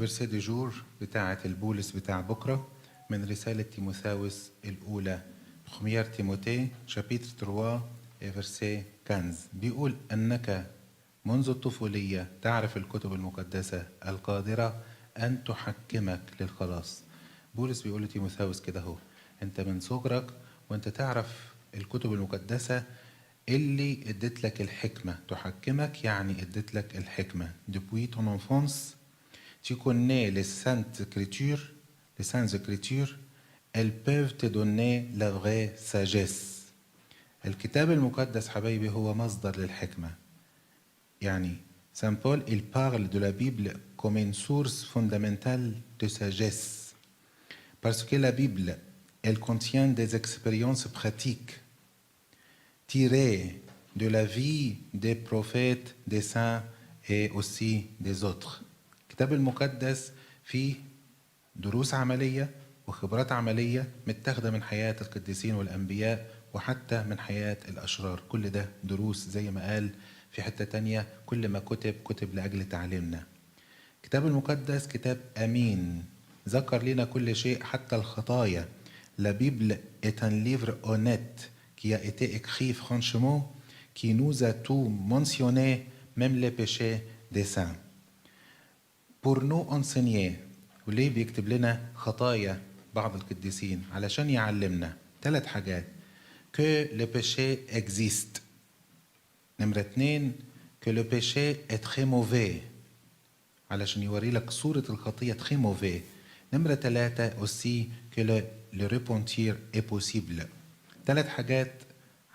الفيرسي دي جور بتاعة البولس بتاع بكرة من رسالة تيموثاوس الأولى بخميار تيموتي شابيتر 3 فيرسي 15 بيقول أنك منذ الطفولية تعرف الكتب المقدسة القادرة أن تحكمك للخلاص. بولس بيقول لتيموثاوس كده هو أنت من صغرك وأنت تعرف الكتب المقدسة اللي ادت لك الحكمة تحكمك، يعني ادت لك الحكمة. Depuis ton enfance, tu connais les saintes écritures, elles peuvent te donner la vraie sagesse. الكتاب المقدس حبايبي هو مصدر للحكمة. يعني Saint Paul, il parle de la Bible comme une source fondamentale de sagesse. Parce que la Bible, elle contient des expériences pratiques tirées de la vie des prophètes, des saints et aussi des autres. الكتاب المقدس فيه دروس عملية وخبرات عملية متاخدة من حياة القديسين والأنبياء وحتى من حياة الأشرار. كل ده دروس زي ما قال في حتة تانية، كل ما كتب لأجل تعليمنا. الكتاب المقدس كتاب أمين، ذكر لنا كل شيء حتى الخطايا. La Bible est un livre honnête qui a été écrit franchement, qui nous a tout mentionné, même les péchés des saints. Pour nous enseigner. وليه بيكتب لنا خطايا بعض القديسين؟ علشان يعلمنا 3 حاجات. que le péché existe. نمرة 2 que le péché est très mauvais، علشان يوري لك صورة الخطية très mauvais. نمرة 3 aussi que le repentir est possible. 3 حاجات.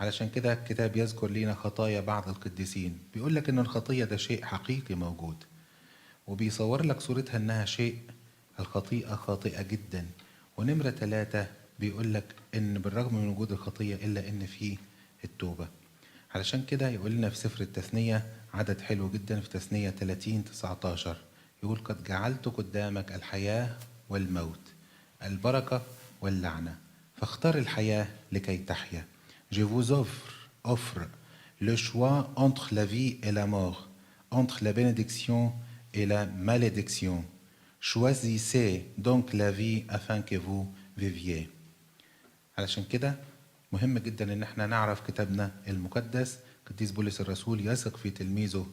علشان كده الكتاب يذكر لنا خطايا بعض القديسين، بيقول لك ان الخطية ده شيء حقيقي موجود، وبيصور لك صورتها انها شيء الخطيئة خاطئة جدا. ونمرة 3 بيقول لك ان بالرغم من وجود الخطية الا ان فيه التوبة. علشان كده يقول لنا في سفر التثنية عدد حلو جدا في تثنية 30:19 يقول قد جعلت قدامك الحياة والموت، البركة واللعنة، فاختار الحياة لكي تحيا. Je vous offre le choix entre la vie et la mort, entre la bénédiction et la malédiction. Choisissez donc la vie afin que vous viviez. علشان كده مهم جدا ان احنا نعرف كتابنا المقدس. قديس بولس الرسول يثق في تلميذه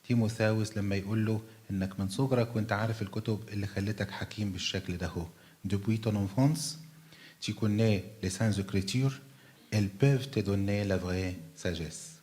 تيموثاوس لما يقول له انك من صغرك وانت عارف الكتب اللي خلتك حكيم بالشكل ده. هو Depuis ton enfance, tu connais les saintes écritures, elles peuvent te donner la vraie sagesse.